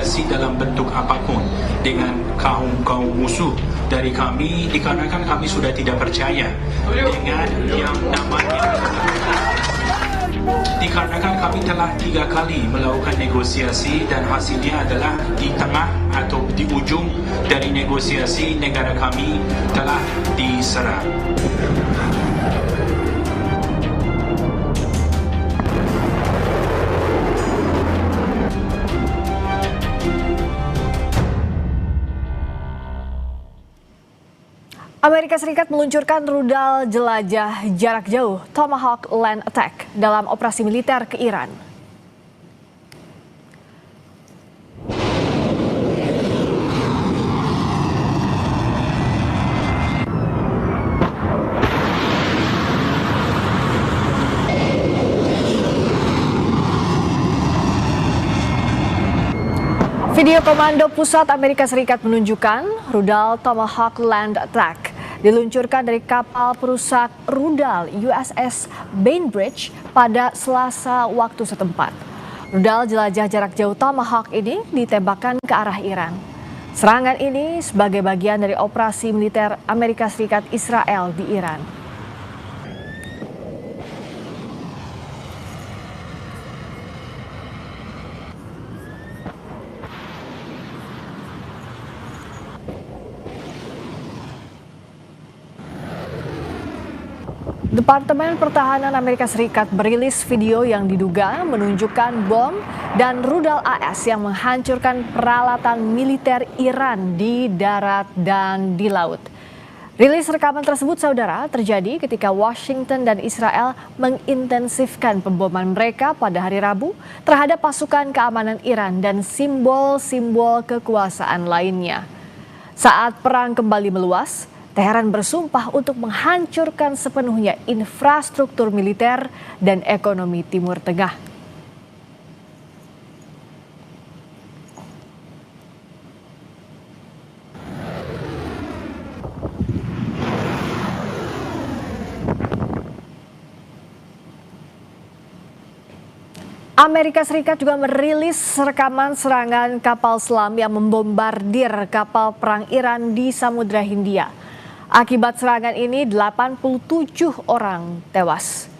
negosiasi dalam bentuk apapun dengan kaum musuh dari kami, dikarenakan kami sudah tidak percaya dengan yang namanya, dikarenakan kami telah 3 kali melakukan negosiasi dan hasilnya adalah di tengah atau di ujung dari negosiasi negara kami telah diserang. Amerika Serikat meluncurkan rudal jelajah jarak jauh Tomahawk Land Attack dalam operasi militer ke Iran. Video komando pusat Amerika Serikat menunjukkan rudal Tomahawk Land Attack diluncurkan dari kapal perusak rudal USS Bainbridge pada Selasa waktu setempat. Rudal jelajah jarak jauh Tomahawk ini ditembakkan ke arah Iran. Serangan ini sebagai bagian dari operasi militer Amerika Serikat Israel di Iran. Departemen Pertahanan Amerika Serikat merilis video yang diduga menunjukkan bom dan rudal AS yang menghancurkan peralatan militer Iran di darat dan di laut. Rilis rekaman tersebut, saudara, terjadi ketika Washington dan Israel mengintensifkan pemboman mereka pada hari Rabu terhadap pasukan keamanan Iran dan simbol-simbol kekuasaan lainnya. Saat perang kembali meluas, Teheran bersumpah untuk menghancurkan sepenuhnya infrastruktur militer dan ekonomi Timur Tengah. Amerika Serikat juga merilis rekaman serangan kapal selam yang membombardir kapal perang Iran di Samudra Hindia. Akibat serangan ini 87 orang tewas.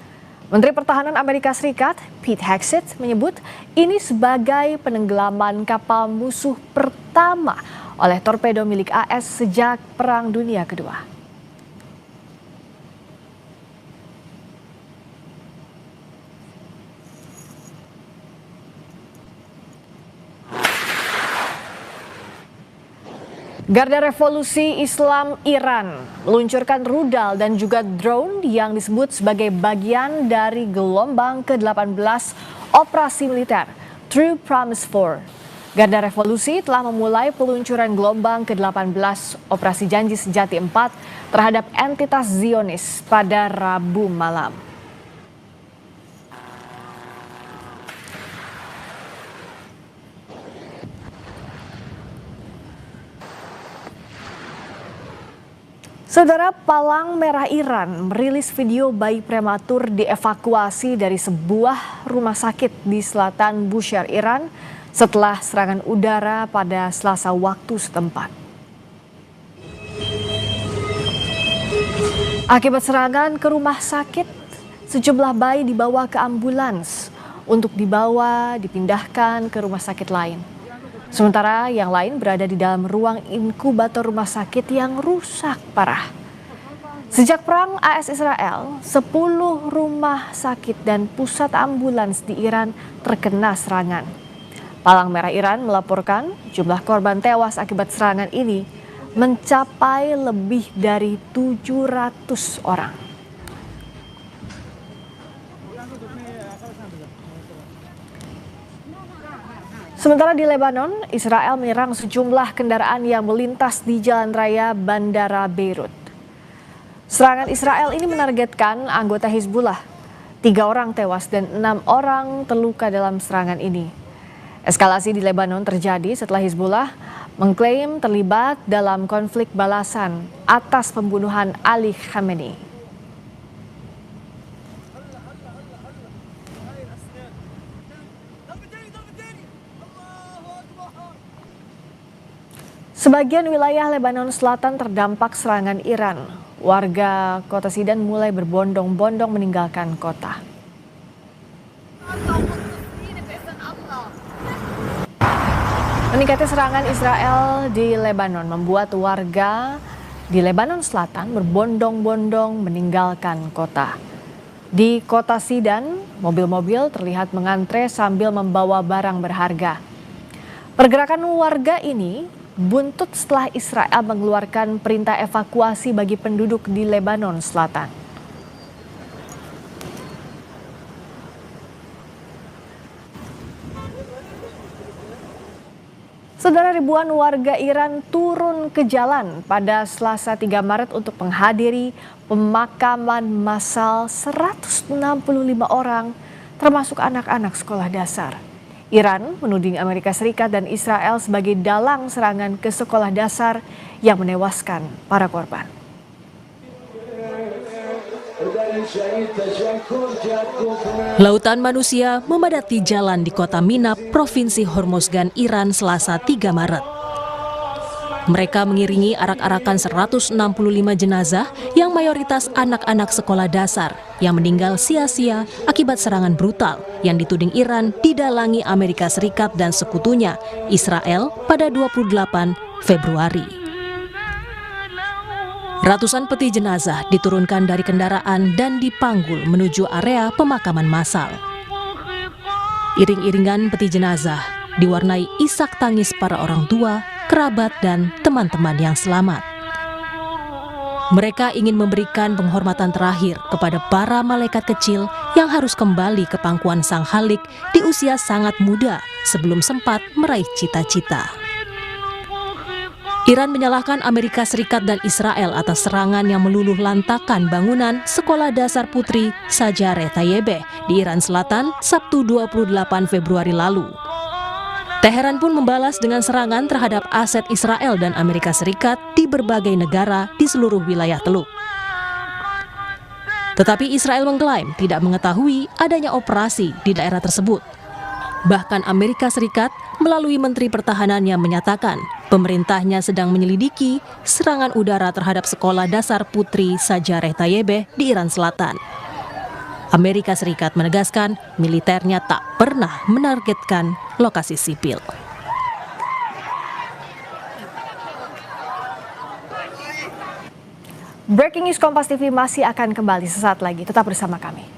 Menteri Pertahanan Amerika Serikat Pete Hegseth menyebut ini sebagai penenggelaman kapal musuh pertama oleh torpedo milik AS sejak Perang Dunia Kedua. Garda Revolusi Islam Iran meluncurkan rudal dan juga drone yang disebut sebagai bagian dari gelombang ke-18 operasi militer True Promise 4. Garda Revolusi telah memulai peluncuran gelombang ke-18 operasi Janji Sejati 4 terhadap entitas Zionis pada Rabu malam. Saudara, Palang Merah Iran merilis video bayi prematur dievakuasi dari sebuah rumah sakit di selatan Bushehr, Iran setelah serangan udara pada Selasa waktu setempat. Akibat serangan ke rumah sakit, sejumlah bayi dibawa ke ambulans untuk dipindahkan ke rumah sakit lain. Sementara yang lain berada di dalam ruang inkubator rumah sakit yang rusak parah. Sejak perang AS Israel, 10 rumah sakit dan pusat ambulans di Iran terkena serangan. Palang Merah Iran melaporkan jumlah korban tewas akibat serangan ini mencapai lebih dari 700 orang. Sementara di Lebanon, Israel menyerang sejumlah kendaraan yang melintas di jalan raya Bandara Beirut. Serangan Israel ini menargetkan anggota Hizbullah. 3 orang tewas dan 6 orang terluka dalam serangan ini. Eskalasi di Lebanon terjadi setelah Hizbullah mengklaim terlibat dalam konflik balasan atas pembunuhan Ali Khamenei. Sebagian wilayah Lebanon Selatan terdampak serangan Iran. Warga kota Sidan mulai berbondong-bondong meninggalkan kota. Meningkatnya serangan Israel di Lebanon membuat warga di Lebanon Selatan berbondong-bondong meninggalkan kota. Di kota Sidan, mobil-mobil terlihat mengantre sambil membawa barang berharga. Pergerakan warga ini buntut setelah Israel mengeluarkan perintah evakuasi bagi penduduk di Lebanon Selatan. Saudara, ribuan warga Iran turun ke jalan pada Selasa 3 Maret untuk menghadiri pemakaman massal 165 orang, termasuk anak-anak sekolah dasar. Iran menuding Amerika Serikat dan Israel sebagai dalang serangan ke sekolah dasar yang menewaskan para korban. Lautan manusia memadati jalan di kota Minab, Provinsi Hormozgan, Iran Selasa 3 Maret. Mereka mengiringi arak-arakan 165 jenazah yang mayoritas anak-anak sekolah dasar yang meninggal sia-sia akibat serangan brutal yang dituding Iran didalangi Amerika Serikat dan sekutunya, Israel, pada 28 Februari. Ratusan peti jenazah diturunkan dari kendaraan dan dipanggul menuju area pemakaman massal. Iring-iringan peti jenazah diwarnai isak tangis para orang tua, kerabat, dan teman-teman yang selamat. Mereka ingin memberikan penghormatan terakhir kepada para malaikat kecil yang harus kembali ke pangkuan Sang Khalik di usia sangat muda sebelum sempat meraih cita-cita. Iran menyalahkan Amerika Serikat dan Israel atas serangan yang meluluh lantakan bangunan sekolah dasar putri Sajareh Tayyibeh di Iran Selatan Sabtu 28 Februari lalu. Teheran pun membalas dengan serangan terhadap aset Israel dan Amerika Serikat di berbagai negara di seluruh wilayah Teluk. Tetapi Israel mengklaim tidak mengetahui adanya operasi di daerah tersebut. Bahkan Amerika Serikat melalui Menteri Pertahanannya menyatakan pemerintahnya sedang menyelidiki serangan udara terhadap sekolah dasar putri Sajareh Tayyibeh di Iran Selatan. Amerika Serikat menegaskan militernya tak pernah menargetkan lokasi sipil. Breaking News Kompas TV masih akan kembali sesaat lagi. Tetap bersama kami.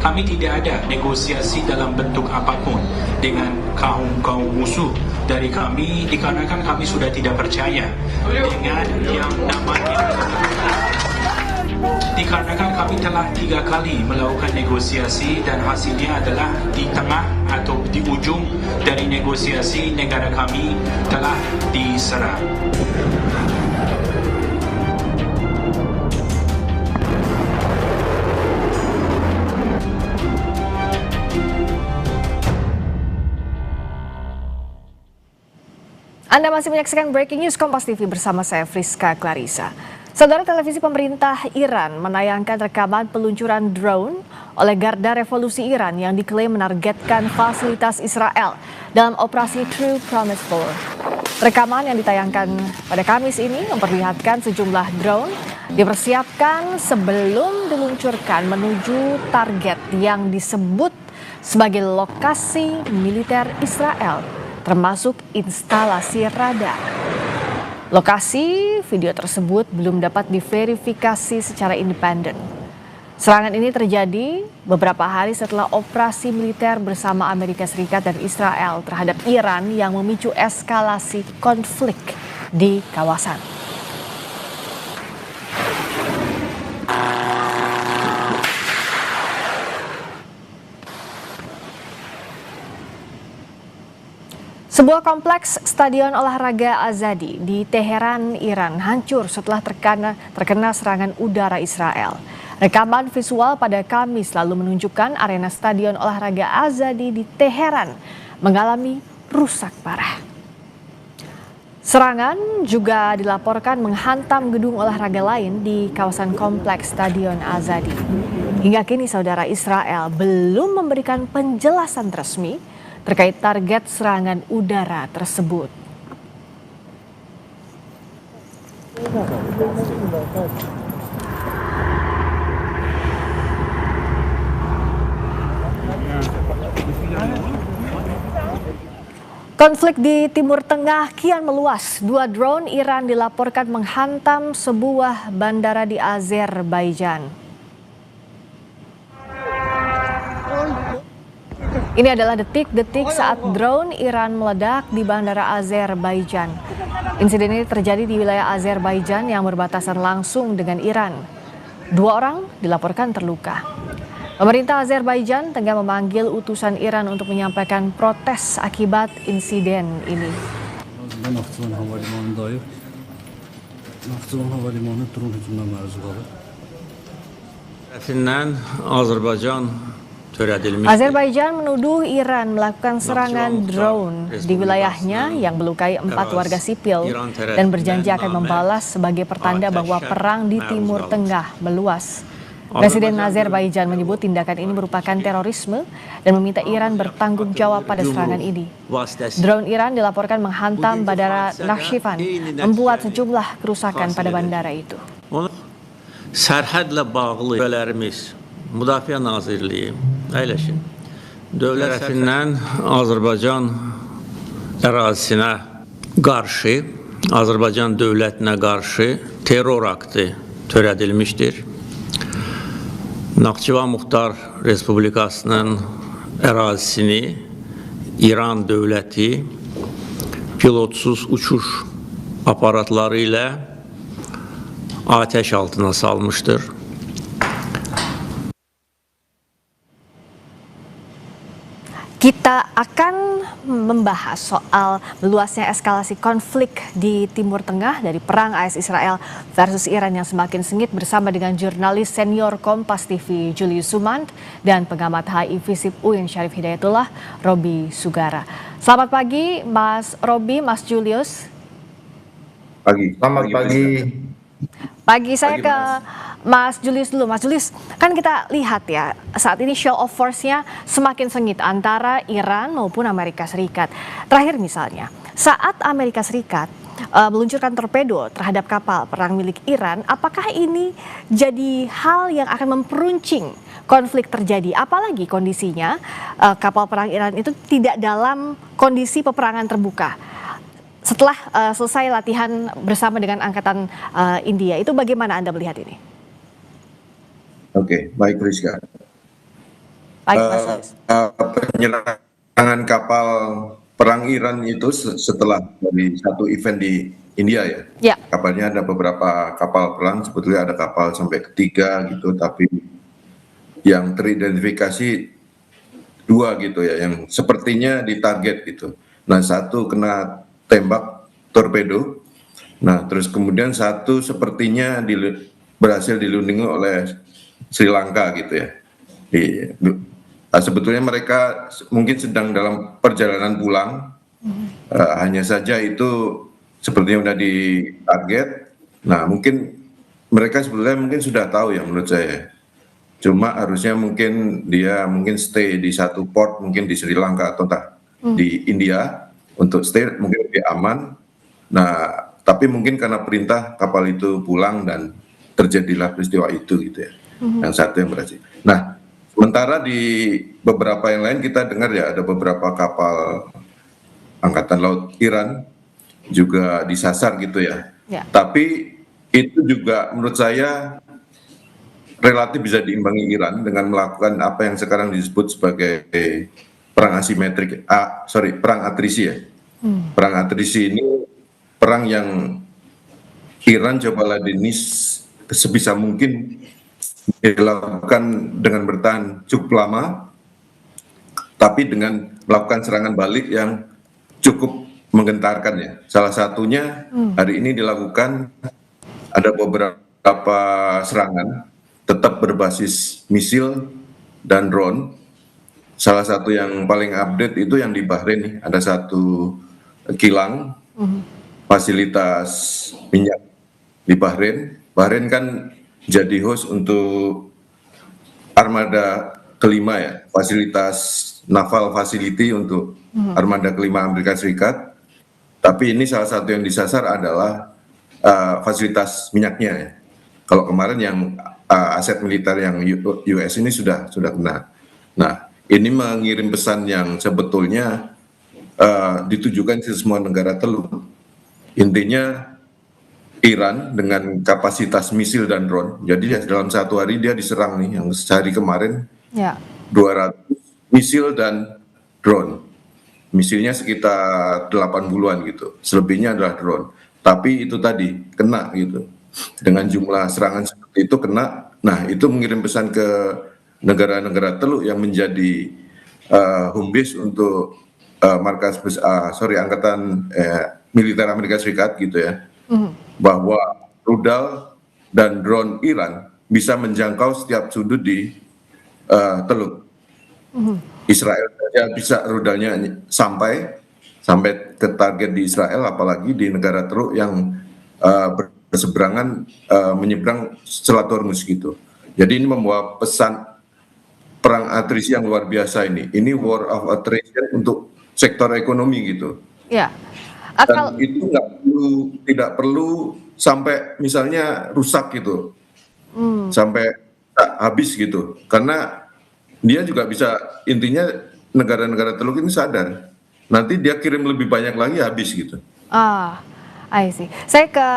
kami tidak ada negosiasi dalam bentuk apapun dengan kaum musuh dari kami, dikarenakan kami sudah tidak percaya dengan yang namanya. Dikarenakan kami telah 3 kali melakukan negosiasi dan hasilnya adalah di tengah atau di ujung dari negosiasi negara kami telah diserang. Anda masih menyaksikan Breaking News Kompas TV bersama saya Friska Clarissa. Saudara, televisi pemerintah Iran menayangkan rekaman peluncuran drone oleh Garda Revolusi Iran yang diklaim menargetkan fasilitas Israel dalam operasi True Promise 4. Rekaman yang ditayangkan pada Kamis ini memperlihatkan sejumlah drone dipersiapkan sebelum diluncurkan menuju target yang disebut sebagai lokasi militer Israel, termasuk instalasi radar. Lokasi video tersebut belum dapat diverifikasi secara independen. Serangan ini terjadi beberapa hari setelah operasi militer bersama Amerika Serikat dan Israel terhadap Iran yang memicu eskalasi konflik di kawasan. Sebuah kompleks stadion olahraga Azadi di Teheran, Iran hancur setelah terkena serangan udara Israel. Rekaman visual pada Kamis lalu menunjukkan arena stadion olahraga Azadi di Teheran mengalami rusak parah. Serangan juga dilaporkan menghantam gedung olahraga lain di kawasan kompleks stadion Azadi. Hingga kini saudara, Israel belum memberikan penjelasan resmi terkait target serangan udara tersebut. Konflik di Timur Tengah kian meluas. 2 drone Iran dilaporkan menghantam sebuah bandara di Azerbaijan. Ini adalah detik-detik saat drone Iran meledak di bandara Azerbaijan. Insiden ini terjadi di wilayah Azerbaijan yang berbatasan langsung dengan Iran. 2 orang dilaporkan terluka. Pemerintah Azerbaijan tengah memanggil utusan Iran untuk menyampaikan protes akibat insiden ini. Azerbaijan menuduh Iran melakukan serangan drone di wilayahnya yang melukai 4 warga sipil dan berjanji akan membalas sebagai pertanda bahwa perang di Timur Tengah meluas. Presiden Azerbaijan menyebut tindakan ini merupakan terorisme dan meminta Iran bertanggung jawab pada serangan ini. Drone Iran dilaporkan menghantam bandara Nakhchivan, membuat sejumlah kerusakan pada bandara itu. Müdafiə Nazirliyi əyləşin. Dövlət tərəfindən Azərbaycan ərazisinə qarşı, Azərbaycan dövlətinə qarşı terror aktı törədilmişdir. Naxçıvan Muxtar Respublikasının ərazisini İran dövləti pilotsuz uçuş aparatları ilə atəş altına salmışdır. Kita akan membahas soal meluasnya eskalasi konflik di Timur Tengah dari perang AS Israel versus Iran yang semakin sengit bersama dengan jurnalis senior Kompas TV Julius Sumant dan pengamat HI Visip UIN Syarif Hidayatullah Robi Sugara. Selamat pagi Mas Robi, Mas Julius. Selamat pagi. Pagi, saya ke Mas Julius dulu. Mas Julius, kan kita lihat ya saat ini show of force-nya semakin sengit antara Iran maupun Amerika Serikat. Terakhir misalnya, saat Amerika Serikat meluncurkan torpedo terhadap kapal perang milik Iran, apakah ini jadi hal yang akan memperuncing konflik terjadi? Apalagi kondisinya kapal perang Iran itu tidak dalam kondisi peperangan terbuka. Setelah selesai latihan bersama dengan Angkatan India, itu bagaimana Anda melihat ini? Oke, baik Rizka. Baik, Mas Julius. Penyerangan kapal perang Iran itu setelah dari satu event di India ya. Ya. Kapalnya ada beberapa kapal perang, sebetulnya ada kapal sampai ketiga gitu, tapi yang teridentifikasi 2 gitu ya, yang sepertinya ditarget gitu. Nah, satu kena tembak torpedo. Nah, terus kemudian satu sepertinya berhasil dilindungi oleh Sri Lanka gitu ya. Sebetulnya mereka mungkin sedang dalam perjalanan pulang, hanya saja itu sepertinya udah ditarget. Nah, mungkin mereka sebetulnya mungkin sudah tahu ya menurut saya. Cuma harusnya mungkin dia stay di satu port, mungkin di Sri Lanka atau di India untuk stay mungkin lebih aman. Nah, tapi mungkin karena perintah kapal itu pulang dan terjadilah peristiwa itu gitu ya. Yang satu yang berhasil. Nah, sementara di beberapa yang lain kita dengar ya ada beberapa kapal angkatan laut Iran juga disasar gitu ya. Tapi itu juga menurut saya relatif bisa diimbangi Iran dengan melakukan apa yang sekarang disebut sebagai perang asimetrik, perang atrisi ya. Perang atrisi ini perang yang Iran coba ladeni sebisa mungkin dilakukan dengan bertahan cukup lama, tapi dengan melakukan serangan balik yang cukup menggentarkan ya. Salah satunya hari ini dilakukan ada beberapa serangan tetap berbasis misil dan drone. Salah satu yang paling update itu yang di Bahrain nih, ada satu kilang fasilitas minyak di Bahrain. Bahrain kan jadi host untuk armada kelima ya, fasilitas naval facility untuk armada kelima Amerika Serikat. Tapi ini salah satu yang disasar adalah fasilitas minyaknya ya. Kalau kemarin yang aset militer yang US ini sudah kena. Nah, ini mengirim pesan yang sebetulnya ditujukan ke semua negara teluk. Intinya Iran dengan kapasitas misil dan drone. Jadi dalam satu hari dia diserang nih, yang sehari kemarin 200 misil dan drone. Misilnya sekitar 80-an gitu. Selebihnya adalah drone. Tapi itu tadi kena gitu. Dengan jumlah serangan seperti itu kena. Nah, itu mengirim pesan ke negara-negara teluk yang menjadi home base untuk angkatan militer Amerika Serikat gitu ya. Bahwa rudal dan drone Iran bisa menjangkau setiap sudut di teluk. Israel saja bisa rudalnya sampai ke target di Israel, apalagi di negara teluk yang berseberangan menyeberang Selat Hormuz gitu. Jadi ini membawa pesan perang atrisi yang luar biasa ini. Ini war of attrition untuk sektor ekonomi gitu. Ya. Dan itu tidak perlu sampai misalnya rusak gitu, sampai habis gitu. Karena dia juga bisa, intinya negara-negara teluk ini sadar, nanti dia kirim lebih banyak lagi habis gitu. I see. Saya ke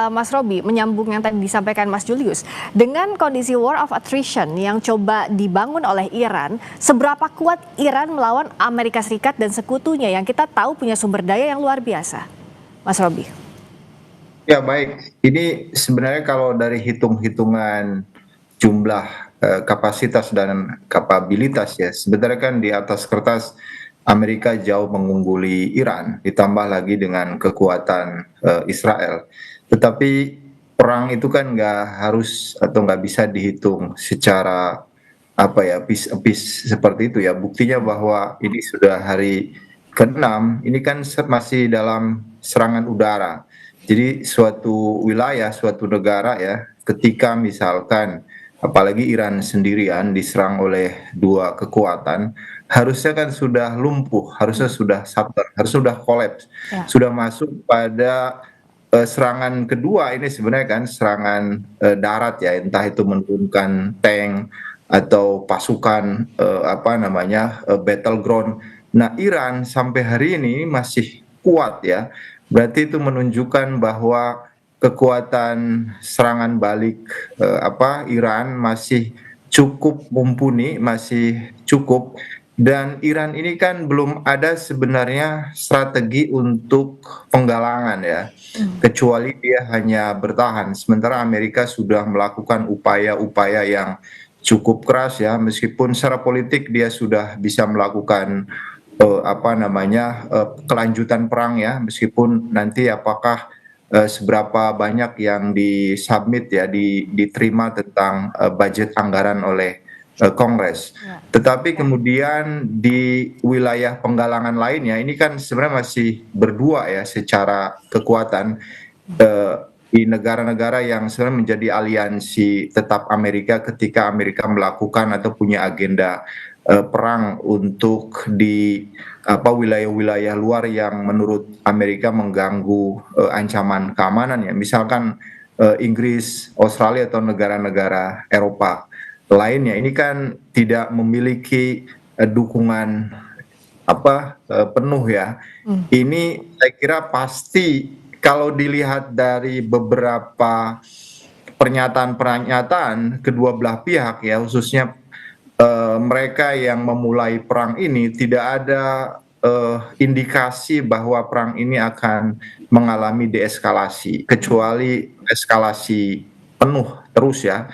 Mas Robi, menyambung yang tadi disampaikan Mas Julius. Dengan kondisi war of attrition yang coba dibangun oleh Iran, seberapa kuat Iran melawan Amerika Serikat dan sekutunya yang kita tahu punya sumber daya yang luar biasa? Mas Robi. Ya baik, ini sebenarnya kalau dari hitung-hitungan jumlah kapasitas dan kapabilitas ya, sebenarnya kan di atas kertas Amerika jauh mengungguli Iran, ditambah lagi dengan kekuatan Israel. Tetapi perang itu kan nggak harus atau nggak bisa dihitung secara piece seperti itu ya. Buktinya bahwa ini sudah hari ke-6, ini kan masih dalam serangan udara. Jadi suatu wilayah, suatu negara ya, ketika misalkan apalagi Iran sendirian diserang oleh dua kekuatan, harusnya kan sudah lumpuh, harusnya sudah sabar, harus sudah kolaps, sudah masuk pada serangan kedua. Ini sebenarnya kan serangan darat ya, entah itu menurunkan tank atau pasukan battleground. Nah, Iran sampai hari ini masih kuat ya, berarti itu menunjukkan bahwa kekuatan serangan balik Iran masih cukup mumpuni, masih cukup. Dan Iran ini kan belum ada sebenarnya strategi untuk penggalangan ya, kecuali dia hanya bertahan. Sementara Amerika sudah melakukan upaya-upaya yang cukup keras ya, meskipun secara politik dia sudah bisa melakukan kelanjutan perang ya, meskipun nanti apakah seberapa banyak yang disubmit ya, diterima tentang budget anggaran oleh Kongres. Tetapi kemudian di wilayah penggalangan lainnya ini kan sebenarnya masih berdua ya secara kekuatan di negara-negara yang sebenarnya menjadi aliansi tetap Amerika ketika Amerika melakukan atau punya agenda perang untuk di wilayah-wilayah luar yang menurut Amerika mengganggu ancaman keamanan ya, misalkan Inggris, Australia atau negara-negara Eropa lainnya. Ini kan tidak memiliki dukungan penuh ya. Ini saya kira pasti kalau dilihat dari beberapa pernyataan kedua belah pihak ya, khususnya mereka yang memulai perang ini, tidak ada indikasi bahwa perang ini akan mengalami deeskalasi, kecuali eskalasi penuh terus ya.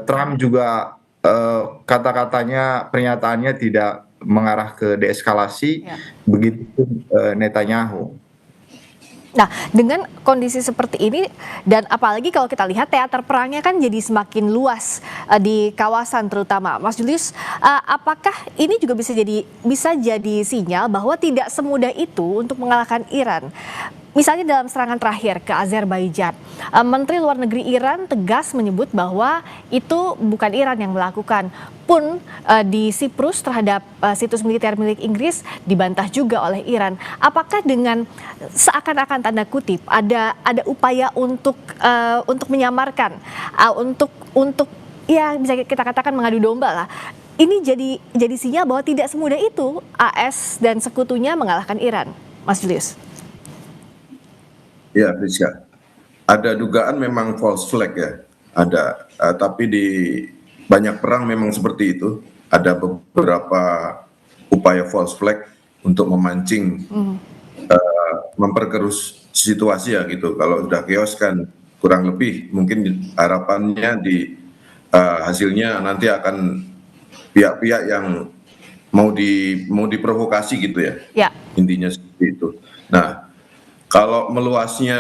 Trump juga kata-katanya, pernyataannya tidak mengarah ke deeskalasi, begitu Netanyahu. Nah, dengan kondisi seperti ini dan apalagi kalau kita lihat teater perangnya kan jadi semakin luas di kawasan terutama, Mas Julius, apakah ini juga bisa jadi sinyal bahwa tidak semudah itu untuk mengalahkan Iran? Misalnya dalam serangan terakhir ke Azerbaijan, Menteri Luar Negeri Iran tegas menyebut bahwa itu bukan Iran yang melakukan. Pun di Siprus terhadap situs militer milik Inggris dibantah juga oleh Iran. Apakah dengan seakan-akan tanda kutip ada upaya untuk menyamarkan, untuk ya bisa kita katakan mengadu domba lah. Ini jadi sinyal bahwa tidak semudah itu AS dan sekutunya mengalahkan Iran, Mas Julius. Ya, Rizka. Ada dugaan memang false flag ya, ada. Tapi di banyak perang memang seperti itu. Ada beberapa upaya false flag untuk memancing, memperkeruh situasi ya gitu. Kalau udah chaos kan kurang lebih mungkin harapannya hasilnya nanti akan pihak-pihak yang mau diprovokasi gitu ya. Intinya seperti itu. Nah, kalau meluasnya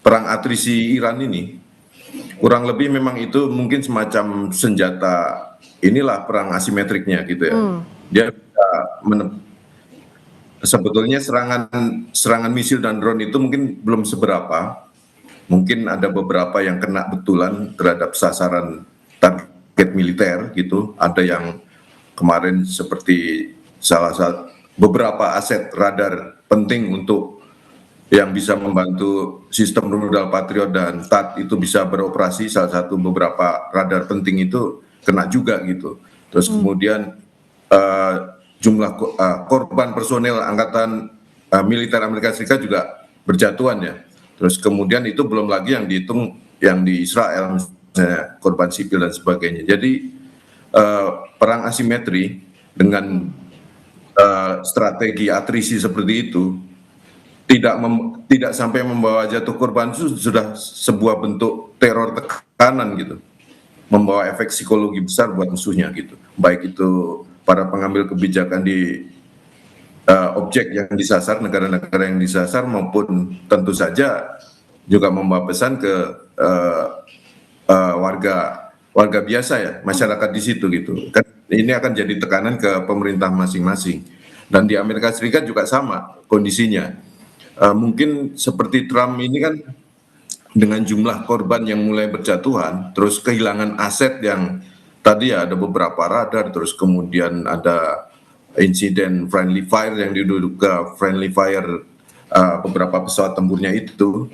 perang atrisi Iran ini, kurang lebih memang itu mungkin semacam senjata inilah perang asimetriknya gitu ya. Dia bisa sebetulnya serangan misil dan drone itu mungkin belum seberapa, mungkin ada beberapa yang kena betulan terhadap sasaran target militer gitu, ada yang kemarin seperti salah satu beberapa aset radar penting untuk yang bisa membantu sistem rudal Patriot dan THAAD itu bisa beroperasi, salah satu beberapa radar penting itu kena juga gitu. Terus kemudian jumlah korban personel angkatan militer Amerika Serikat juga berjatuhan ya. Terus kemudian itu belum lagi yang dihitung yang di Israel misalnya korban sipil dan sebagainya. Jadi perang asimetri dengan strategi atrisi seperti itu tidak sampai membawa jatuh korban, itu sudah sebuah bentuk teror tekanan gitu, membawa efek psikologi besar buat musuhnya gitu, baik itu para pengambil kebijakan di objek yang disasar, negara-negara yang disasar, maupun tentu saja juga membawa pesan ke warga biasa ya, masyarakat di situ gitu. Kan ini akan jadi tekanan ke pemerintah masing-masing. Dan di Amerika Serikat juga sama kondisinya. Mungkin seperti Trump ini kan dengan jumlah korban yang mulai berjatuhan, terus kehilangan aset yang tadi ya ada beberapa radar, terus kemudian ada insiden friendly fire yang diduga friendly fire beberapa pesawat tempurnya itu,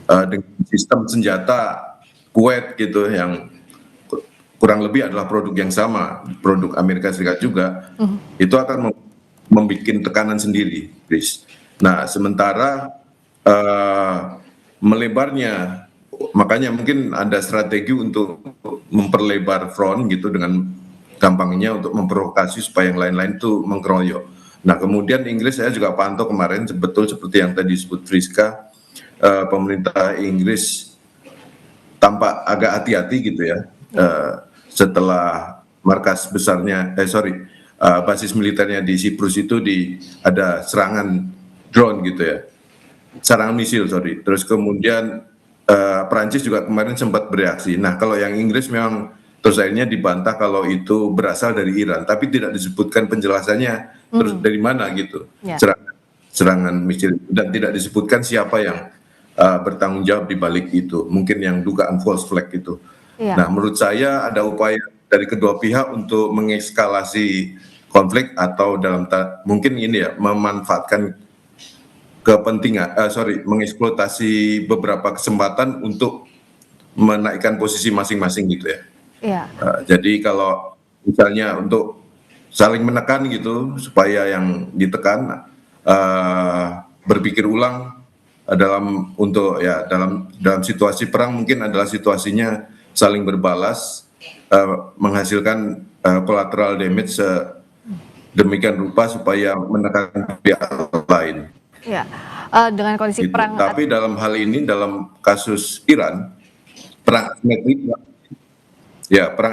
dengan sistem senjata Kuwait gitu yang kurang lebih adalah produk yang sama, produk Amerika Serikat juga, itu akan membuat tekanan sendiri, Chris. Nah, sementara melebarnya, makanya mungkin ada strategi untuk memperlebar front gitu dengan gampangnya untuk memprovokasi supaya yang lain-lain itu mengkeroyok. Nah kemudian Inggris saya juga pantau kemarin betul seperti yang tadi disebut Friska, pemerintah Inggris tampak agak hati-hati gitu ya setelah markas besarnya, basis militernya di Siprus itu ada serangan drone gitu ya, serangan misil terus kemudian Perancis juga kemarin sempat bereaksi. Nah kalau yang Inggris memang terus akhirnya dibantah kalau itu berasal dari Iran, tapi tidak disebutkan penjelasannya terus dari mana gitu serangan misil, dan tidak disebutkan siapa yang bertanggung jawab di balik itu, mungkin yang dugaan false flag itu. Nah menurut saya ada upaya dari kedua pihak untuk mengekskalasi konflik atau mungkin ini ya memanfaatkan kepentingan, mengeksploitasi beberapa kesempatan untuk menaikkan posisi masing-masing gitu ya. Jadi kalau misalnya untuk saling menekan gitu supaya yang ditekan berpikir ulang dalam situasi perang mungkin adalah situasinya saling berbalas, menghasilkan collateral damage demikian rupa supaya menekan pihak lain. Dengan kondisi perang. Tapi dalam hal ini, dalam kasus Iran, perang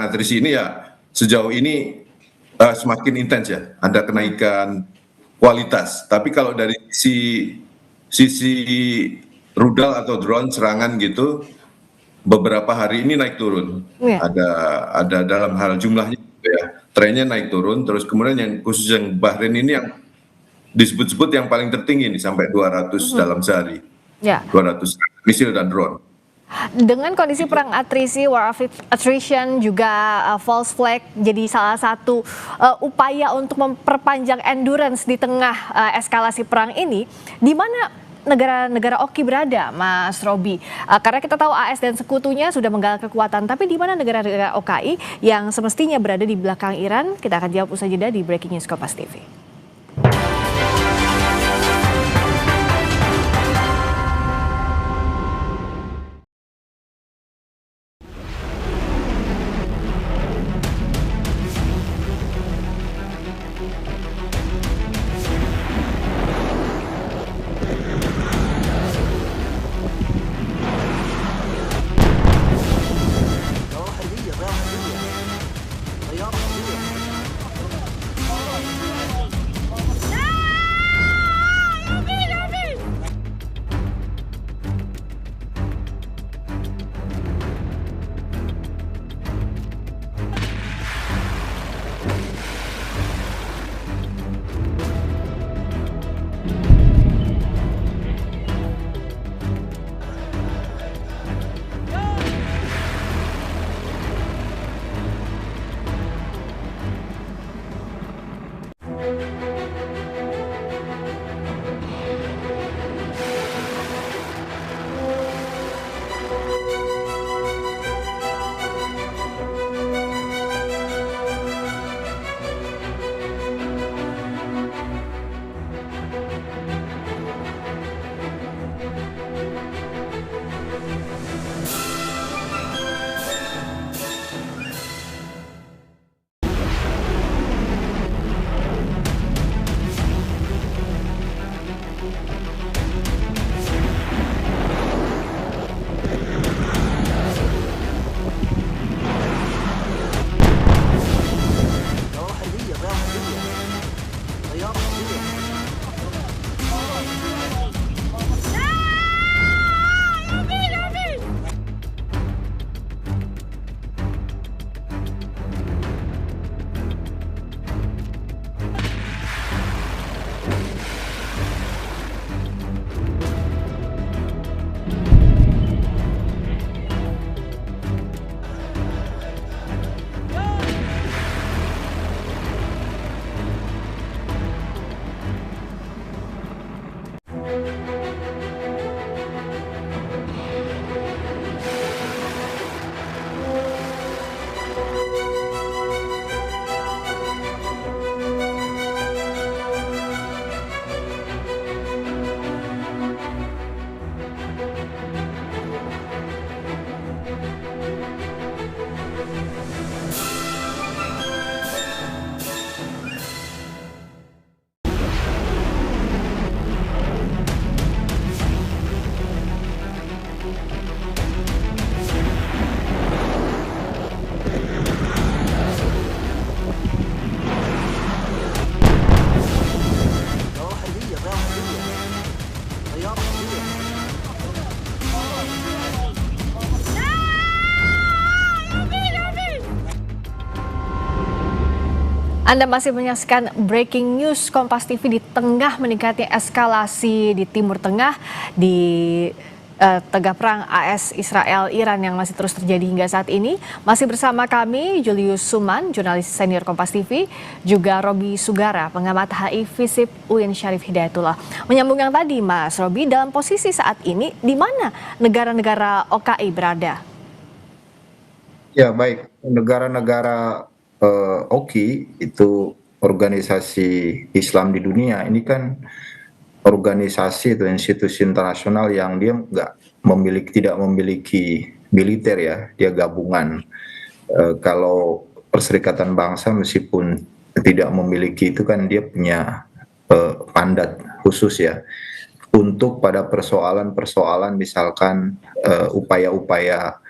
atrisi ini ya sejauh ini semakin intens ya, ada kenaikan kualitas. Tapi kalau dari sisi rudal atau drone serangan gitu, beberapa hari ini naik turun. Ada dalam hal jumlahnya gitu ya, trennya naik turun. Terus kemudian yang khusus yang Bahrain ini yang disebut-sebut yang paling tertinggi nih sampai 200 dalam sehari. 200 misil dan drone. Dengan kondisi perang atrisi, war of attrition, juga false flag jadi salah satu upaya untuk memperpanjang endurance di tengah eskalasi perang ini, di mana negara-negara Oki berada, Mas Robi? Karena kita tahu AS dan sekutunya sudah menggalang kekuatan, tapi di mana negara-negara OKI yang semestinya berada di belakang Iran? Kita akan jawab usai jeda di Breaking News Kompas TV. Anda masih menyaksikan Breaking News Kompas TV di tengah meningkatnya eskalasi di Timur Tengah, di tengah perang AS Israel Iran yang masih terus terjadi hingga saat ini. Masih bersama kami Julius Suman, jurnalis senior Kompas TV, juga Robi Sugara, pengamat HI FISIP UIN Syarif Hidayatullah. Menyambung yang tadi, Mas Robi, dalam posisi saat ini di mana negara-negara OKI berada? Ya, baik. Negara-negara OKI itu organisasi Islam di dunia. Ini kan organisasi atau institusi internasional yang dia tidak memiliki militer ya, dia gabungan. Kalau Perserikatan Bangsa meskipun tidak memiliki itu kan dia punya mandat khusus ya untuk pada persoalan-persoalan misalkan upaya-upaya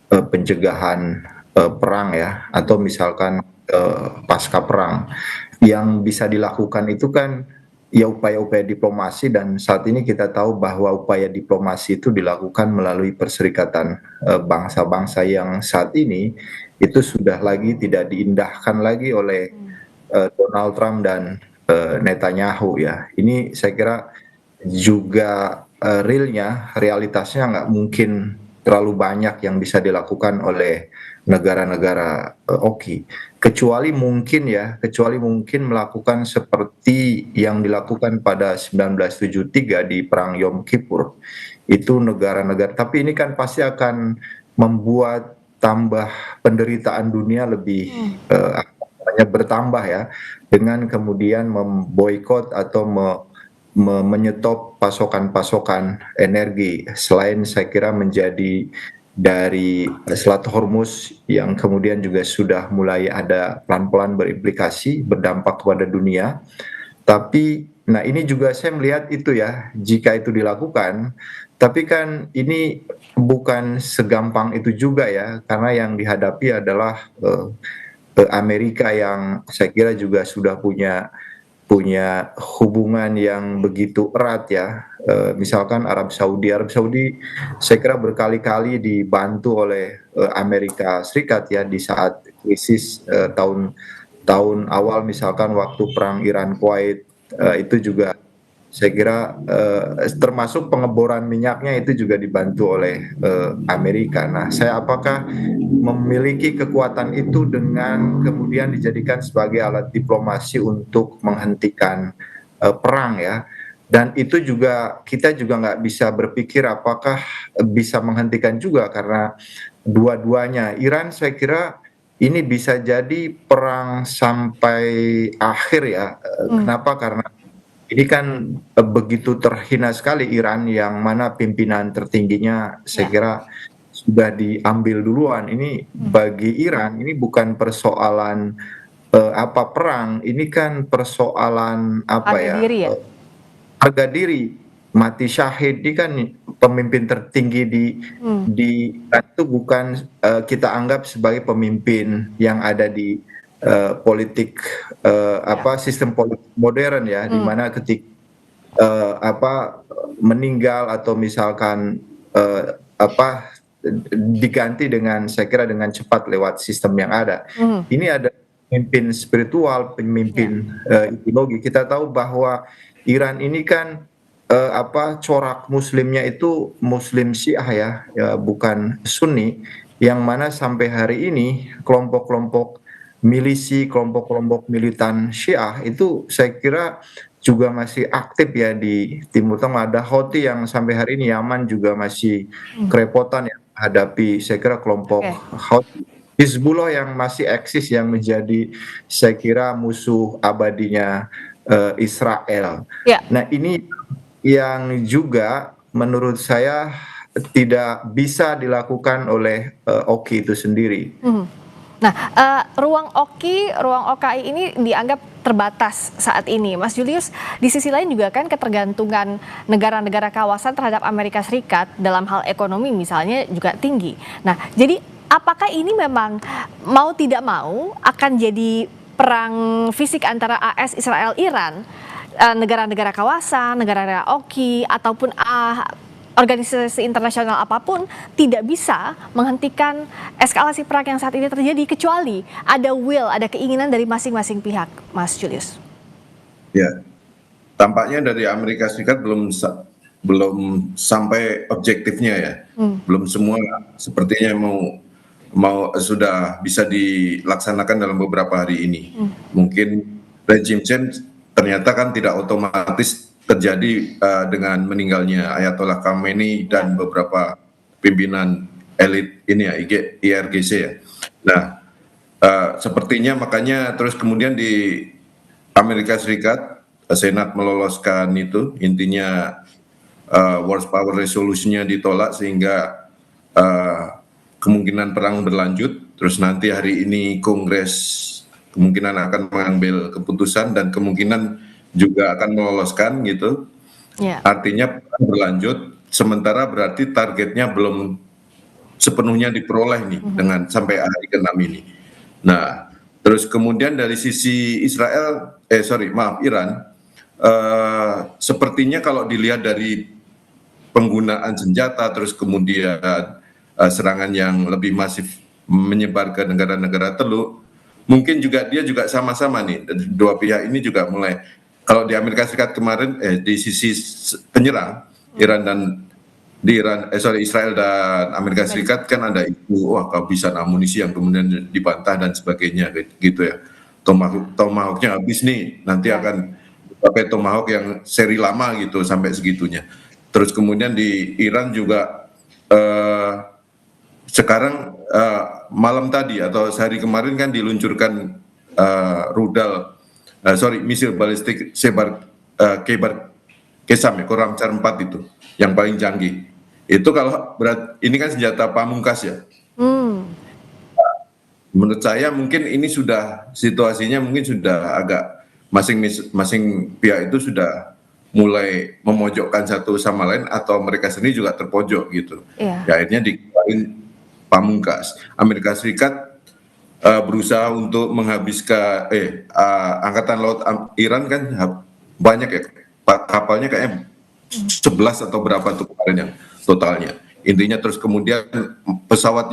pencegahan perang ya, atau misalkan pasca perang yang bisa dilakukan itu kan ya upaya-upaya diplomasi, dan saat ini kita tahu bahwa upaya diplomasi itu dilakukan melalui Perserikatan Bangsa-Bangsa yang saat ini itu sudah tidak diindahkan lagi oleh Donald Trump dan Netanyahu ya. Ini saya kira juga realitasnya nggak mungkin terlalu banyak yang bisa dilakukan oleh negara-negara OKI, kecuali mungkin melakukan seperti yang dilakukan pada 1973 di Perang Yom Kippur. Itu negara-negara, tapi ini kan pasti akan membuat tambah penderitaan dunia lebih bertambah ya, dengan kemudian memboikot atau menyetop pasokan-pasokan energi, selain saya kira menjadi dari Selat Hormuz yang kemudian juga sudah mulai ada pelan-pelan berimplikasi berdampak kepada dunia. Tapi nah ini juga saya melihat itu ya, jika itu dilakukan, tapi kan ini bukan segampang itu juga ya, karena yang dihadapi adalah Amerika yang saya kira juga sudah punya hubungan yang begitu erat ya. Misalkan Arab Saudi saya kira berkali-kali dibantu oleh Amerika Serikat ya di saat krisis tahun awal, misalkan waktu perang Iran Kuwait, itu juga saya kira termasuk pengeboran minyaknya itu juga dibantu oleh Amerika. Nah, saya apakah memiliki kekuatan itu dengan kemudian dijadikan sebagai alat diplomasi untuk menghentikan perang ya? Dan itu juga kita juga nggak bisa berpikir apakah bisa menghentikan juga, karena dua-duanya Iran saya kira ini bisa jadi perang sampai akhir ya. Kenapa? Karena ini kan begitu terhina sekali Iran, yang mana pimpinan tertingginya saya kira sudah diambil duluan. Ini bagi Iran ini bukan persoalan perang, ini kan persoalan harga diri, mati syahid. Ini kan pemimpin tertinggi di itu bukan kita anggap sebagai pemimpin yang ada di politik sistem politik modern ya, di mana ketika meninggal atau misalkan diganti dengan saya kira dengan cepat lewat sistem yang ada. Ini ada pemimpin spiritual, pemimpin ideologi. Kita tahu bahwa Iran ini kan corak muslimnya itu muslim Syiah ya, bukan Sunni, yang mana sampai hari ini kelompok-kelompok milisi, kelompok-kelompok militan Syiah itu saya kira juga masih aktif ya di Timur Tengah. Ada Houthi yang sampai hari ini Yaman juga masih kerepotan ya menghadapi saya kira kelompok Houthi. Hizbullah yang masih eksis, yang menjadi saya kira musuh abadinya Israel. Nah, ini yang juga menurut saya tidak bisa dilakukan oleh OKI itu sendiri. Nah, ruang OKI ini dianggap terbatas saat ini, Mas Julius. Di sisi lain juga kan ketergantungan negara-negara kawasan terhadap Amerika Serikat dalam hal ekonomi misalnya juga tinggi. Nah, jadi apakah ini memang mau tidak mau akan jadi perang fisik antara AS, Israel, Iran, negara-negara kawasan, negara-negara OKI, ataupun organisasi internasional apapun tidak bisa menghentikan eskalasi perang yang saat ini terjadi kecuali ada will, ada keinginan dari masing-masing pihak, Mas Julius. Ya, tampaknya dari Amerika Serikat belum sampai objektifnya ya, belum semua sepertinya mau sudah bisa dilaksanakan dalam beberapa hari ini. Mungkin regime change ternyata kan tidak otomatis terjadi dengan meninggalnya Ayatollah Khamenei dan beberapa pimpinan elit ini ya, IRGC ya. Nah, sepertinya makanya terus kemudian di Amerika Serikat Senat meloloskan itu, intinya World Power Resolution-nya ditolak sehingga kemungkinan perang berlanjut. Terus nanti hari ini Kongres kemungkinan akan mengambil keputusan dan kemungkinan juga akan meloloskan gitu. Artinya perang berlanjut, sementara berarti targetnya belum sepenuhnya diperoleh nih dengan sampai hari ke-6 ini. Nah, terus kemudian dari sisi Iran, sepertinya kalau dilihat dari penggunaan senjata, terus kemudian serangan yang lebih masif menyebar ke negara-negara Teluk, mungkin dia juga sama-sama nih, dua pihak ini juga mulai, kalau di Amerika Serikat kemarin di sisi penyerang Israel dan Amerika Serikat kan ada itu kehabisan amunisi yang kemudian dibantah dan sebagainya gitu ya. Tomahawk-nya habis nih, nanti akan pakai Tomahawk yang seri lama gitu sampai segitunya. Terus kemudian di Iran juga sekarang malam tadi atau sehari kemarin kan diluncurkan misil balistik Kebar Kesam ya, Khorramshahr 4 itu yang paling canggih. Itu kalau ini kan senjata pamungkas ya. Menurut saya mungkin ini situasinya mungkin sudah agak masing pihak itu sudah mulai memojokkan satu sama lain atau mereka sendiri juga terpojok gitu. Ya, akhirnya dikeluarin pamungkas. Amerika Serikat berusaha untuk menghabiskan angkatan laut Iran kan banyak ya, kapalnya kayaknya 11 atau berapa tuh kemarin yang totalnya. Intinya terus kemudian pesawat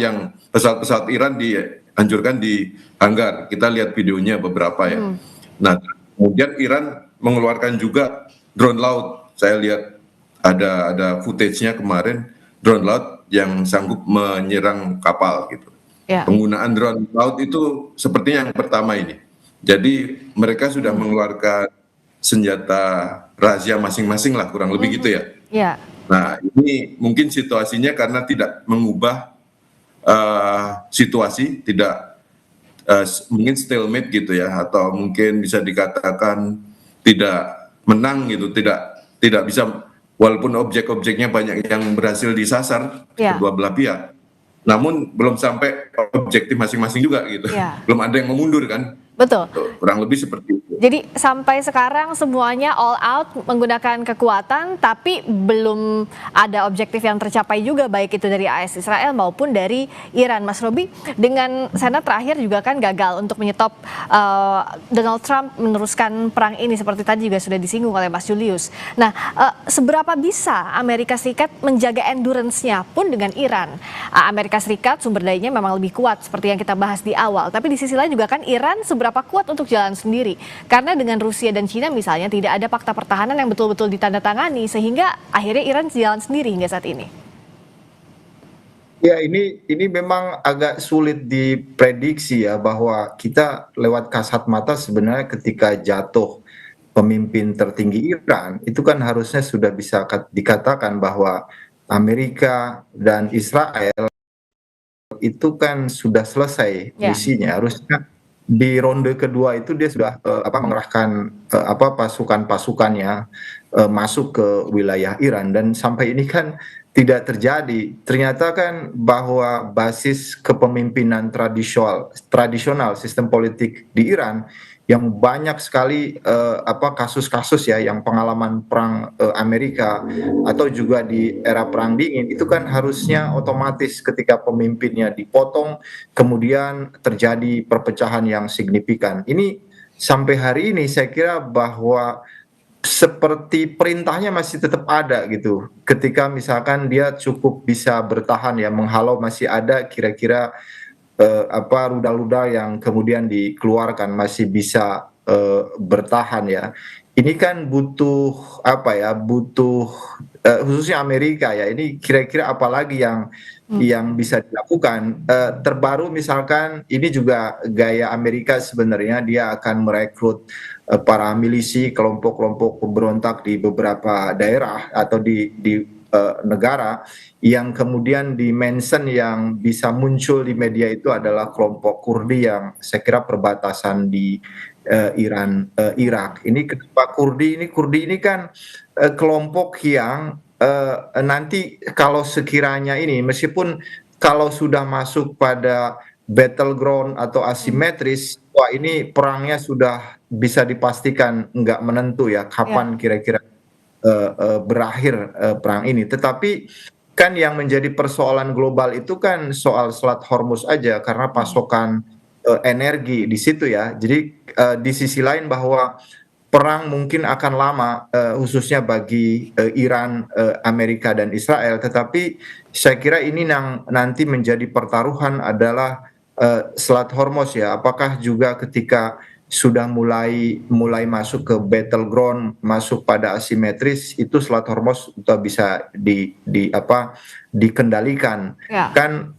Iran dihancurkan di hanggar. Kita lihat videonya beberapa ya. Nah, kemudian Iran mengeluarkan juga drone laut. Saya lihat ada footage-nya kemarin, drone laut yang sanggup menyerang kapal gitu. Penggunaan drone laut itu sepertinya yang pertama ini. Jadi mereka sudah mengeluarkan senjata rahasia masing-masing lah, kurang lebih gitu ya. Nah, ini mungkin situasinya karena tidak mengubah situasi, tidak mungkin stalemate gitu ya, atau mungkin bisa dikatakan tidak menang gitu, tidak bisa, walaupun objek-objeknya banyak yang berhasil disasar kedua belah pihak. Namun belum sampai objektif masing-masing juga gitu. Belum ada yang memundur kan. Betul. Kurang lebih seperti itu. Jadi sampai sekarang semuanya all out menggunakan kekuatan, tapi belum ada objektif yang tercapai juga, baik itu dari AS Israel maupun dari Iran. Mas Roby, dengan Senat terakhir juga kan gagal untuk menyetop Donald Trump meneruskan perang ini, seperti tadi juga sudah disinggung oleh Mas Julius. Nah, seberapa bisa Amerika Serikat menjaga endurance-nya pun dengan Iran? Amerika Serikat sumber dayanya memang lebih kuat seperti yang kita bahas di awal, tapi di sisi lain juga kan Iran seberapa kuat untuk jalan sendiri. Karena dengan Rusia dan Cina misalnya tidak ada fakta pertahanan yang betul-betul ditandatangani, sehingga akhirnya Iran jalan sendiri hingga saat ini. Ya, ini memang agak sulit diprediksi ya, bahwa kita lewat kasat mata sebenarnya ketika jatuh pemimpin tertinggi Iran, itu kan harusnya sudah bisa dikatakan bahwa Amerika dan Israel itu kan sudah selesai misinya. Harusnya di ronde kedua itu dia sudah mengerahkan pasukan-pasukannya masuk ke wilayah Iran, dan sampai ini kan tidak terjadi. Ternyata kan bahwa basis kepemimpinan tradisional sistem politik di Iran yang banyak sekali kasus-kasus ya, yang pengalaman perang Amerika atau juga di era perang dingin itu kan harusnya otomatis ketika pemimpinnya dipotong kemudian terjadi perpecahan yang signifikan. Ini sampai hari ini saya kira bahwa seperti perintahnya masih tetap ada gitu. Ketika misalkan dia cukup bisa bertahan ya, menghalau masih ada kira-kira rudal-rudal yang kemudian dikeluarkan masih bisa bertahan ya. Ini kan butuh apa ya? Butuh khususnya Amerika ya. Ini kira-kira apalagi yang bisa dilakukan. Terbaru misalkan ini juga gaya Amerika sebenarnya, dia akan merekrut para milisi, kelompok-kelompok pemberontak di beberapa daerah atau di negara yang kemudian di-mention yang bisa muncul di media itu adalah kelompok Kurdi yang saya kira perbatasan di Iran, Irak. Ini kenapa Kurdi ini kan kelompok yang nanti kalau sekiranya ini meskipun kalau sudah masuk pada battleground atau asimetris, wah ini perangnya sudah bisa dipastikan nggak menentu ya kapan kira-kira berakhir perang ini. Tetapi kan yang menjadi persoalan global itu kan soal Selat Hormuz aja karena pasokan energi di situ ya. Jadi di sisi lain bahwa perang mungkin akan lama khususnya bagi Iran, Amerika dan Israel, tetapi saya kira ini yang nanti menjadi pertaruhan adalah Selat Hormuz ya. Apakah juga ketika sudah mulai masuk ke battleground, masuk pada asimetris, itu Selat Hormuz sudah bisa dikendalikan. Ya. Kan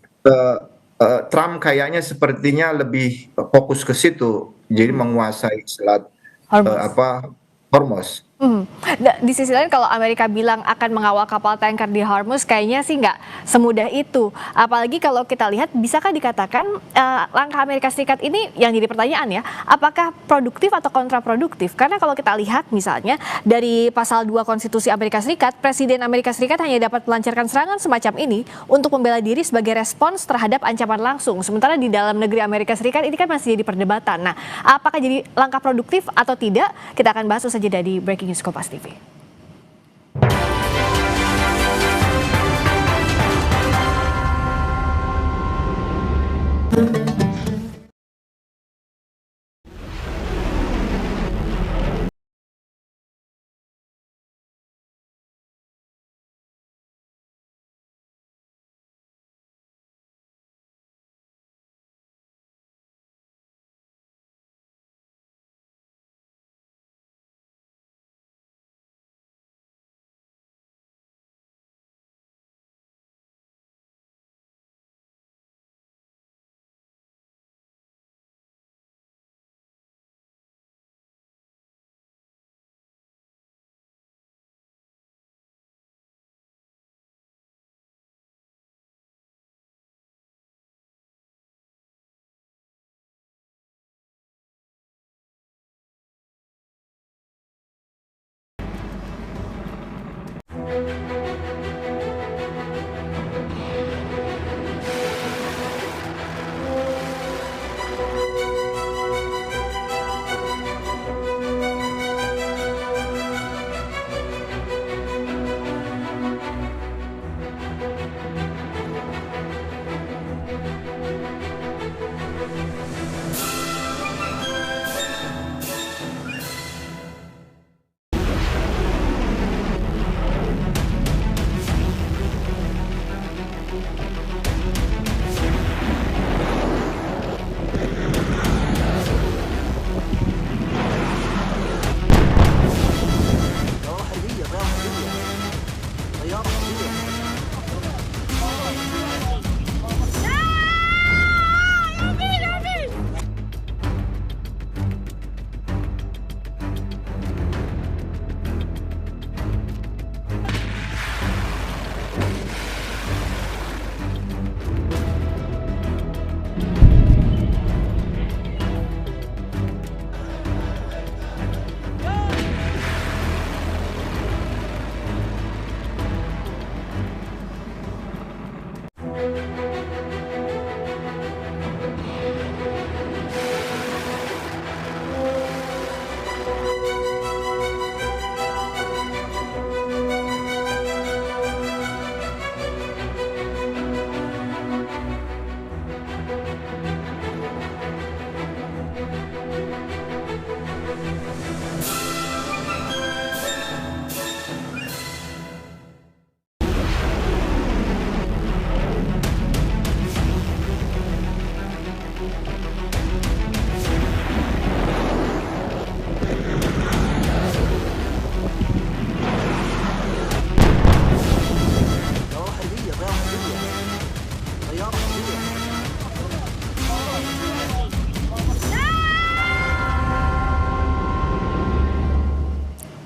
Trump kayaknya sepertinya lebih fokus ke situ, jadi menguasai Selat Hormuz. Di sisi lain kalau Amerika bilang akan mengawal kapal tanker di Hormuz, kayaknya sih nggak semudah itu. Apalagi kalau kita lihat, bisakah dikatakan langkah Amerika Serikat ini yang jadi pertanyaan ya, apakah produktif atau kontraproduktif? Karena kalau kita lihat misalnya dari pasal 2 Konstitusi Amerika Serikat, Presiden Amerika Serikat hanya dapat melancarkan serangan semacam ini untuk membela diri sebagai respons terhadap ancaman langsung. Sementara di dalam negeri Amerika Serikat ini kan masih jadi perdebatan. Nah, apakah jadi langkah produktif atau tidak? Kita akan bahas saja dari Breaking News Kompas TV.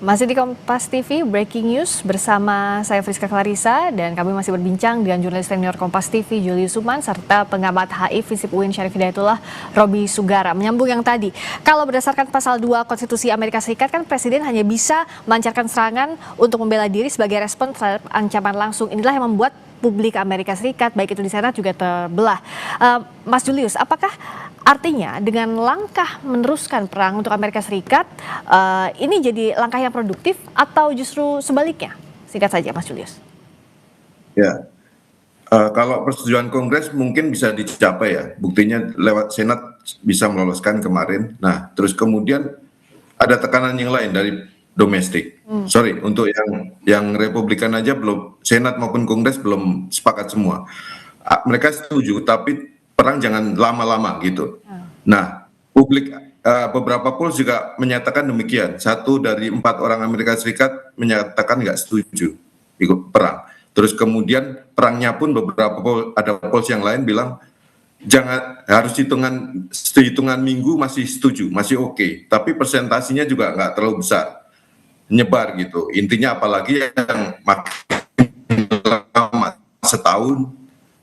Masih di Kompas TV, Breaking News bersama saya Friska Clarissa dan kami masih berbincang dengan jurnalis senior Kompas TV Julius Suman serta pengamat HI FISIP UIN Syarif Hidayatullah Roby Sugara. Menyambung yang tadi, kalau berdasarkan pasal 2 Konstitusi Amerika Serikat kan Presiden hanya bisa melancarkan serangan untuk membela diri sebagai respon terhadap ancaman langsung. Inilah yang membuat publik Amerika Serikat, baik itu di Senat juga terbelah. Mas Julius, apakah artinya dengan langkah meneruskan perang untuk Amerika Serikat, ini jadi langkah yang produktif atau justru sebaliknya? Singkat saja Mas Julius. Ya, kalau persetujuan Kongres mungkin bisa dicapai ya, buktinya lewat Senat bisa meloloskan kemarin. Nah, terus kemudian ada tekanan yang lain dari domestik. Sorry, untuk yang Republikan aja belum, Senat maupun Kongres belum sepakat semua. Mereka setuju, tapi perang jangan lama-lama gitu. Nah, publik beberapa polls juga menyatakan demikian. 1 dari 4 orang Amerika Serikat menyatakan nggak setuju ikut perang. Terus kemudian perangnya pun ada polls yang lain bilang jangan, harus hitungan minggu masih setuju, masih oke. Tapi persentasinya juga nggak terlalu besar, nyebar gitu. Intinya apalagi yang makin lama, setahun,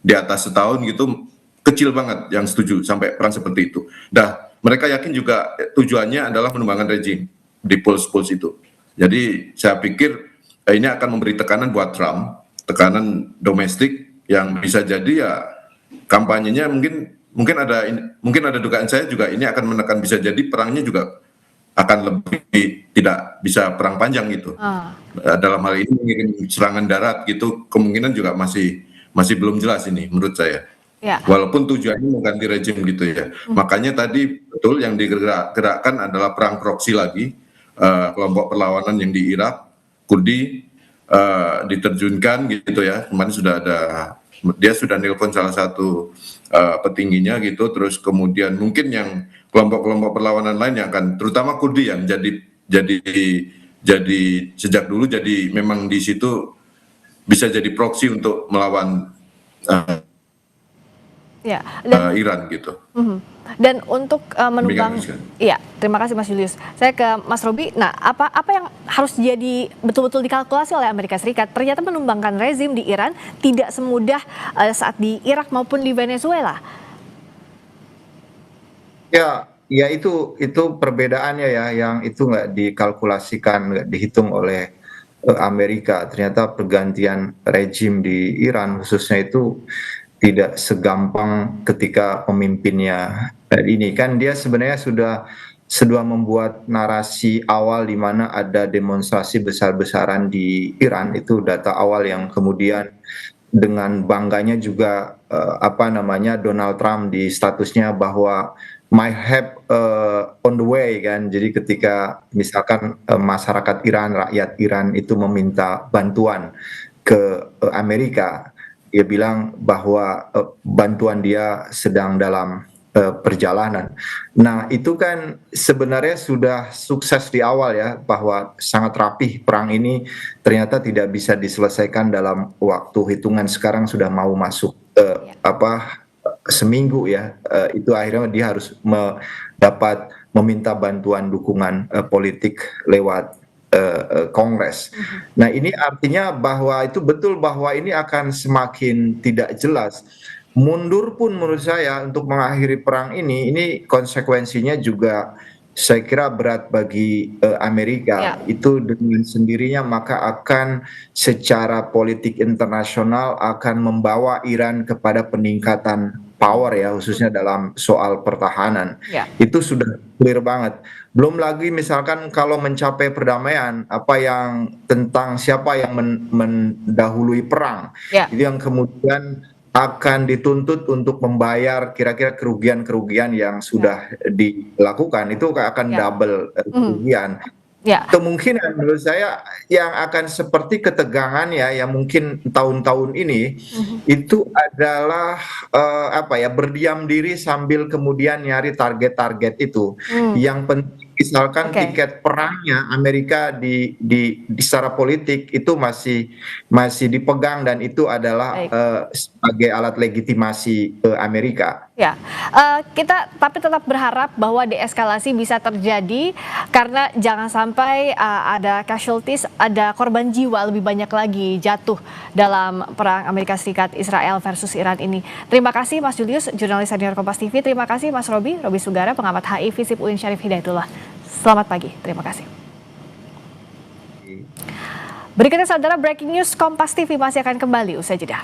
di atas setahun gitu, kecil banget yang setuju sampai perang seperti itu. Dah, mereka yakin juga tujuannya adalah menumbangkan rejim di polls itu. Jadi saya pikir ini akan memberi tekanan buat Trump, tekanan domestik yang bisa jadi ya kampanyenya mungkin ada dugaan saya juga ini akan menekan, bisa jadi perangnya juga akan lebih tidak bisa perang panjang gitu. Dalam hal ini mengirim serangan darat gitu kemungkinan juga masih belum jelas ini menurut saya. Ya. Walaupun tujuannya mengganti rejim gitu ya. Makanya tadi betul yang digerakkan adalah perang proksi lagi, kelompok perlawanan yang di Irak, Kurdi diterjunkan gitu ya. Kemarin dia sudah nelpon salah satu petingginya gitu. Terus kemudian mungkin yang kelompok-kelompok perlawanan lain yang akan, terutama Kurdi yang jadi sejak dulu jadi memang di situ bisa jadi proksi untuk melawan Iran gitu. Dan untuk menumbang, iya, terima kasih Mas Julius. Saya ke Mas Roby. Nah, apa yang harus jadi betul-betul dikalkulasi oleh Amerika Serikat? Ternyata menumbangkan rezim di Iran tidak semudah saat di Irak maupun di Venezuela. Ya itu perbedaannya ya, yang itu nggak dikalkulasikan, nggak dihitung oleh Amerika. Ternyata pergantian rejim di Iran khususnya itu tidak segampang ketika pemimpinnya ini kan dia sebenarnya sudah membuat narasi awal di mana ada demonstrasi besar-besaran di Iran, itu data awal yang kemudian dengan bangganya juga Donald Trump di statusnya bahwa my help on the way kan. Jadi ketika misalkan masyarakat Iran, rakyat Iran itu meminta bantuan ke Amerika, dia bilang bahwa bantuan dia sedang dalam perjalanan. Nah, itu kan sebenarnya sudah sukses di awal ya, bahwa sangat rapih perang ini ternyata tidak bisa diselesaikan dalam waktu hitungan. Sekarang sudah mau masuk seminggu ya, itu akhirnya dia harus dapat meminta bantuan dukungan politik lewat Kongres. Nah, ini artinya bahwa itu betul bahwa ini akan semakin tidak jelas. Mundur pun menurut saya untuk mengakhiri perang ini konsekuensinya juga saya kira berat bagi Amerika. Itu dengan sendirinya maka akan secara politik internasional akan membawa Iran kepada peningkatan power ya, khususnya dalam soal pertahanan. Itu sudah clear banget. Belum lagi misalkan kalau mencapai perdamaian, apa yang tentang siapa yang mendahului perang, itu yang kemudian akan dituntut untuk membayar kira-kira kerugian-kerugian yang sudah dilakukan, itu akan double kerugian. Kemungkinan menurut saya yang akan seperti ketegangan ya yang mungkin tahun-tahun ini itu adalah berdiam diri sambil kemudian nyari target-target itu. Yang penting misalkan tiket perangnya Amerika di secara politik itu masih dipegang dan itu adalah sebagai alat legitimasi Amerika. Ya, kita tapi tetap berharap bahwa deeskalasi bisa terjadi karena jangan sampai ada casualties, ada korban jiwa lebih banyak lagi jatuh dalam perang Amerika Serikat Israel versus Iran ini. Terima kasih Mas Julius, jurnalis senior Kompas TV. Terima kasih Mas Robi Sugara, pengamat HI Visip UIN Syarif Hidayatullah. Selamat pagi, terima kasih. Berikutnya saudara, breaking news Kompas TV masih akan kembali usai jeda.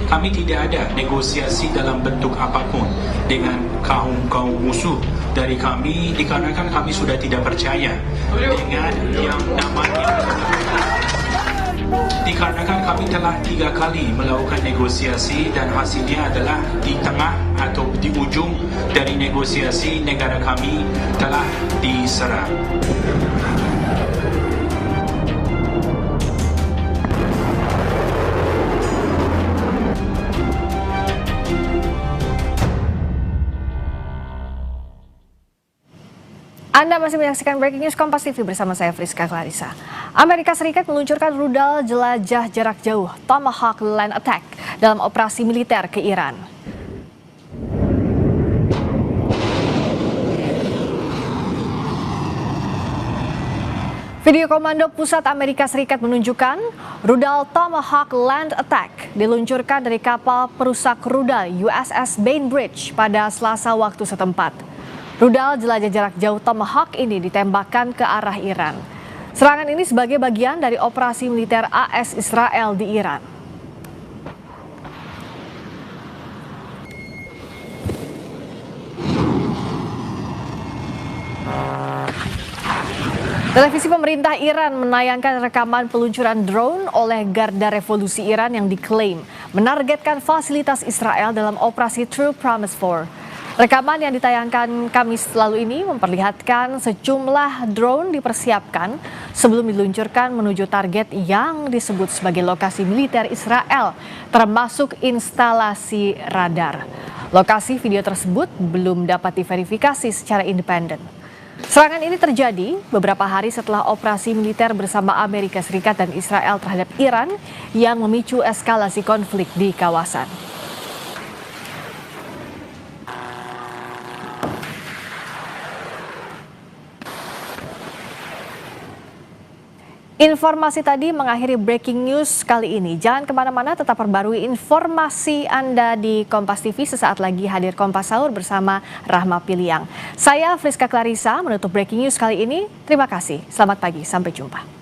Kami tidak ada negosiasi dalam bentuk apapun dengan kaum musuh dari kami dikarenakan kami sudah tidak percaya dengan yang namanya dikarenakan kami telah 3 kali melakukan negosiasi dan hasilnya adalah di tengah atau di ujung dari negosiasi negara kami telah diserang. Anda masih menyaksikan Breaking News Kompas TV bersama saya Friska Clarissa. Amerika Serikat meluncurkan rudal jelajah jarak jauh Tomahawk Land Attack dalam operasi militer ke Iran. Video komando pusat Amerika Serikat menunjukkan rudal Tomahawk Land Attack diluncurkan dari kapal perusak rudal USS Bainbridge pada Selasa waktu setempat. Rudal jelajah jarak jauh Tomahawk ini ditembakkan ke arah Iran. Serangan ini sebagai bagian dari operasi militer AS Israel di Iran. Televisi pemerintah Iran menayangkan rekaman peluncuran drone oleh Garda Revolusi Iran yang diklaim menargetkan fasilitas Israel dalam operasi True Promise 4. Rekaman yang ditayangkan Kamis lalu ini memperlihatkan sejumlah drone dipersiapkan sebelum diluncurkan menuju target yang disebut sebagai lokasi militer Israel, termasuk instalasi radar. Lokasi video tersebut belum dapat diverifikasi secara independen. Serangan ini terjadi beberapa hari setelah operasi militer bersama Amerika Serikat dan Israel terhadap Iran yang memicu eskalasi konflik di kawasan. Informasi tadi mengakhiri breaking news kali ini. Jangan kemana-mana, tetap perbarui informasi Anda di Kompas TV. Sesaat lagi hadir Kompas Sahur bersama Rahma Piliang. Saya Friska Clarissa menutup breaking news kali ini. Terima kasih, selamat pagi, sampai jumpa.